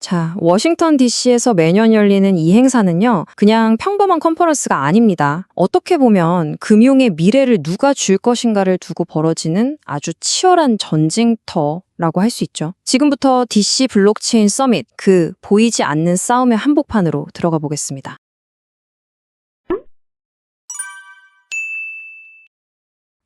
자, 워싱턴 DC에서 매년 열리는 이 행사는요, 그냥 평범한 컨퍼런스가 아닙니다. 어떻게 보면 금융의 미래를 누가 줄 것인가를 두고 벌어지는 아주 치열한 전쟁터라고 할 수 있죠. 지금부터 DC 블록체인 서밋, 그 보이지 않는 싸움의 한복판으로 들어가 보겠습니다.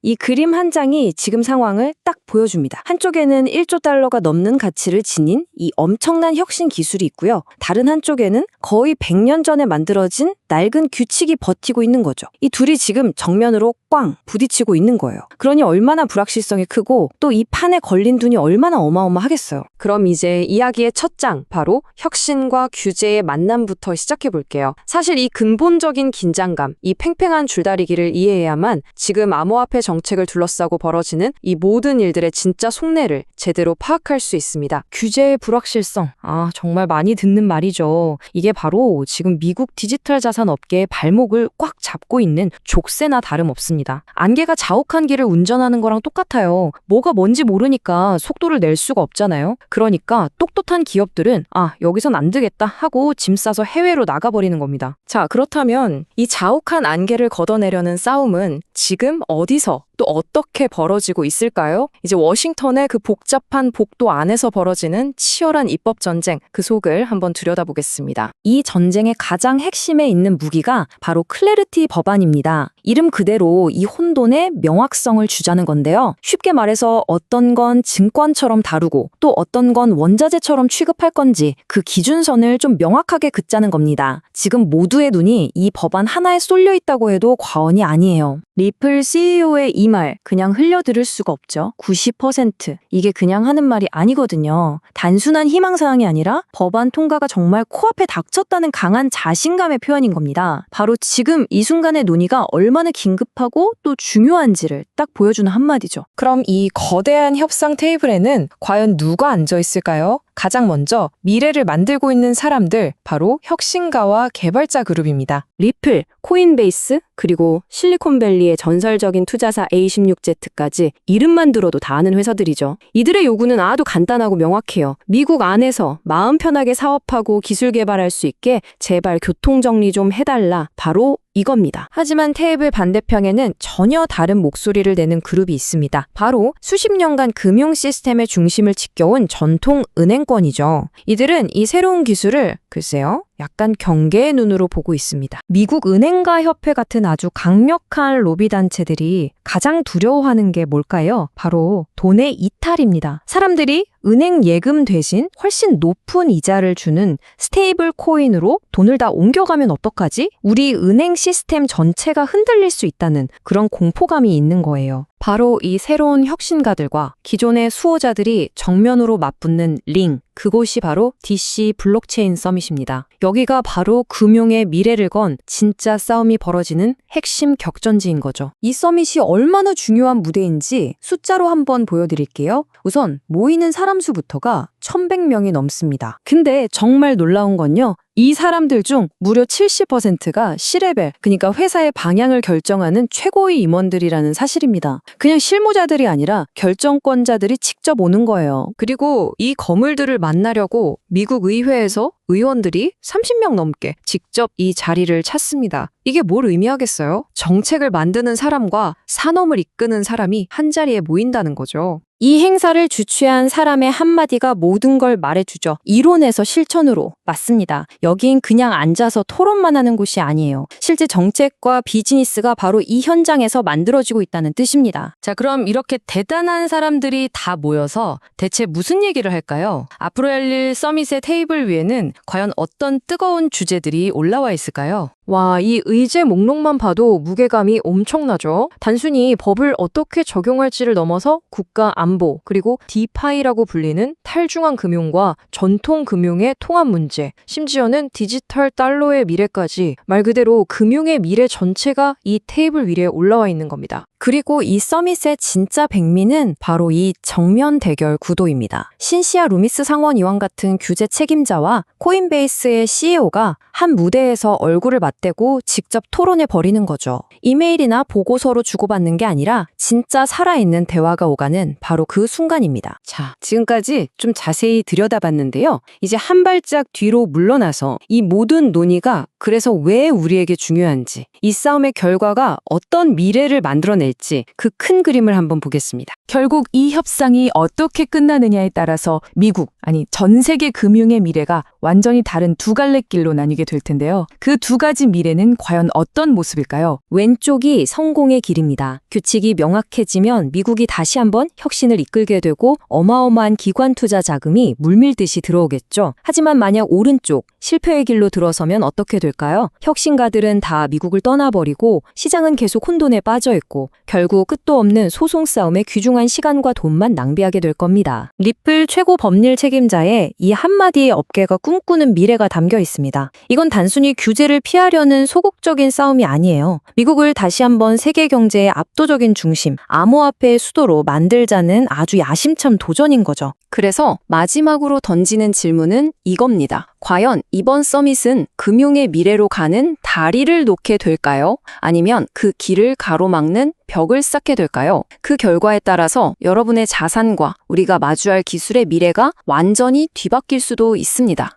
이 그림 한 장이 지금 상황을 딱 보여줍니다. 한쪽에는 1조 달러가 넘는 가치를 지닌 이 엄청난 혁신 기술이 있고요. 다른 한쪽에는 거의 100년 전에 만들어진 낡은 규칙이 버티고 있는 거죠. 이 둘이 지금 정면으로 꽝 부딪히고 있는 거예요. 그러니 얼마나 불확실성이 크고 또 이 판에 걸린 돈이 얼마나 어마어마하겠어요. 그럼 이제 이야기의 첫 장, 바로 혁신과 규제의 만남부터 시작해 볼게요. 사실 이 근본적인 긴장감, 이 팽팽한 줄다리기를 이해해야만 지금 암호화폐 정책을 둘러싸고 벌어지는 이 모든 일들의 진짜 속내를 제대로 파악할 수 있습니다. 규제의 불확실성. 정말 많이 듣는 말이죠. 이게 바로 지금 미국 디지털 자산 업계의 발목을 꽉 잡고 있는 족쇄나 다름없습니다. 안개가 자욱한 길을 운전하는 거랑 똑같아요. 뭐가 뭔지 모르니까 속도를 낼 수가 없잖아요. 그러니까 똑똑한 기업들은 여기선 안 되겠다 하고 짐 싸서 해외로 나가버리는 겁니다. 자, 그렇다면 이 자욱한 안개를 걷어내려는 싸움은 지금 어디서 또 어떻게 벌어지고 있을까요? 이제 워싱턴의 그 복잡한 복도 안에서 벌어지는 치열한 입법 전쟁, 그 속을 한번 들여다보겠습니다. 이 전쟁의 가장 핵심에 있는 무기가 바로 클래리티 법안입니다. 이름 그대로 이 혼돈의 명확성을 주자는 건데요. 쉽게 말해서 어떤 건 증권처럼 다루고 또 어떤 건 원자재처럼 취급할 건지 그 기준선을 좀 명확하게 긋자는 겁니다. 지금 모두의 눈이 이 법안 하나에 쏠려 있다고 해도 과언이 아니에요. 리플 CEO의 이 말 그냥 흘려들을 수가 없죠. 90%. 이게 그냥 하는 말이 아니거든요. 단순한 희망사항이 아니라 법안 통과가 정말 코앞에 닥쳤다는 강한 자신감의 표현인 겁니다. 바로 지금 이 순간의 논의가 얼마나 긴급하고 또 중요한지를 딱 보여주는 한마디죠. 그럼 이 거대한 협상 테이블에는 과연 누가 앉아 있을까요? 가장 먼저 미래를 만들고 있는 사람들, 바로 혁신가와 개발자 그룹입니다. 리플, 코인베이스, 그리고 실리콘밸리의 전설적인 투자사 A16Z까지 이름만 들어도 다 아는 회사들이죠. 이들의 요구는 아주 간단하고 명확해요. 미국 안에서 마음 편하게 사업하고 기술 개발할 수 있게 제발 교통정리 좀 해달라. 바로 이겁니다. 하지만 테이블 반대편에는 전혀 다른 목소리를 내는 그룹이 있습니다. 바로 수십 년간 금융 시스템의 중심을 지켜온 전통 은행권이죠. 이들은 이 새로운 기술을 글쎄요, 약간 경계의 눈으로 보고 있습니다. 미국 은행가 협회 같은 아주 강력한 로비 단체들이 가장 두려워하는 게 뭘까요? 바로 돈의 이탈입니다. 사람들이 은행 예금 대신 훨씬 높은 이자를 주는 스테이블 코인으로 돈을 다 옮겨가면 어떡하지? 우리 은행 시스템 전체가 흔들릴 수 있다는 그런 공포감이 있는 거예요. 바로 이 새로운 혁신가들과 기존의 수호자들이 정면으로 맞붙는 링, 그곳이 바로 DC 블록체인 서밋입니다. 여기가 바로 금융의 미래를 건 진짜 싸움이 벌어지는 핵심 격전지인 거죠. 이 서밋이 얼마나 중요한 무대인지 숫자로 한번 보여드릴게요. 우선 모이는 사람 수부터가 1,100명이 넘습니다. 근데 정말 놀라운 건요, 이 사람들 중 무려 70%가 C레벨, 그러니까 회사의 방향을 결정하는 최고의 임원들이라는 사실입니다. 그냥 실무자들이 아니라 결정권자들이 직접 오는 거예요. 그리고 이 거물들을 만나려고 미국 의회에서 의원들이 30명 넘게 직접 이 자리를 찾습니다. 이게 뭘 의미하겠어요? 정책을 만드는 사람과 산업을 이끄는 사람이 한자리에 모인다는 거죠. 이 행사를 주최한 사람의 한마디가 모든 걸 말해주죠. 이론에서 실천으로. 맞습니다. 여긴 그냥 앉아서 토론만 하는 곳이 아니에요. 실제 정책과 비즈니스가 바로 이 현장에서 만들어지고 있다는 뜻입니다. 자, 그럼 이렇게 대단한 사람들이 다 모여서 대체 무슨 얘기를 할까요? 앞으로 열릴 서밋의 테이블 위에는 과연 어떤 뜨거운 주제들이 올라와 있을까요? 와, 이 의제 목록만 봐도 무게감이 엄청나죠? 단순히 법을 어떻게 적용할지를 넘어서 국가 안보, 그리고 디파이라고 불리는 탈중앙 금융과 전통 금융의 통합 문제, 심지어는 디지털 달러의 미래까지 말 그대로 금융의 미래 전체가 이 테이블 위에 올라와 있는 겁니다. 그리고 이 서밋의 진짜 백미는 바로 이 정면 대결 구도입니다. 신시아 루미스 상원의원 같은 규제 책임자와 코인베이스의 CEO가 한 무대에서 얼굴을 맞대고 직접 토론해 버리는 거죠. 이메일이나 보고서로 주고받는 게 아니라 진짜 살아있는 대화가 오가는 바로 그 순간입니다. 자, 지금까지 좀 자세히 들여다봤는데요. 이제 한 발짝 뒤로 물러나서 이 모든 논의가 그래서 왜 우리에게 중요한지, 이 싸움의 결과가 어떤 미래를 만들어낼지 그 큰 그림을 한번 보겠습니다. 결국 이 협상이 어떻게 끝나느냐에 따라서 미국, 아니 전 세계 금융의 미래가 완전히 다른 두 갈래 길로 나뉘게 될 텐데요. 그 두 가지 미래는 과연 어떤 모습일까요? 왼쪽이 성공의 길입니다. 규칙이 명확해지면 미국이 다시 한번 혁신을 이끌게 되고 어마어마한 기관 투자 자금이 물밀듯이 들어오겠죠. 하지만 만약 오른쪽, 실패의 길로 들어서면 어떻게 될까요? 혁신가들은 다 미국을 떠나버리고 시장은 계속 혼돈에 빠져 있고 결국 끝도 없는 소송 싸움에 귀중한 시간과 돈만 낭비하게 될 겁니다. 리플 최고 법률 책임자의 이 한마디의 업계가 꿈꾸는 미래가 담겨 있습니다. 이건 단순히 규제를 피하려는 소극적인 싸움이 아니에요. 미국을 다시 한번 세계 경제의 압도적인 중심, 암호화폐의 수도로 만들자는 아주 야심찬 도전인 거죠. 그래서 마지막으로 던지는 질문은 이겁니다. 과연 이번 서밋은 금융의 미래로 가는 다리를 놓게 될까요? 아니면 그 길을 가로막는 벽을 쌓게 될까요? 그 결과에 따라서 여러분의 자산과 우리가 마주할 기술의 미래가 완전히 뒤바뀔 수도 있습니다.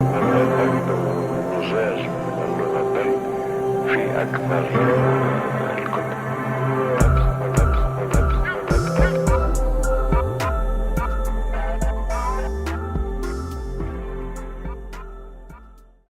في أكمل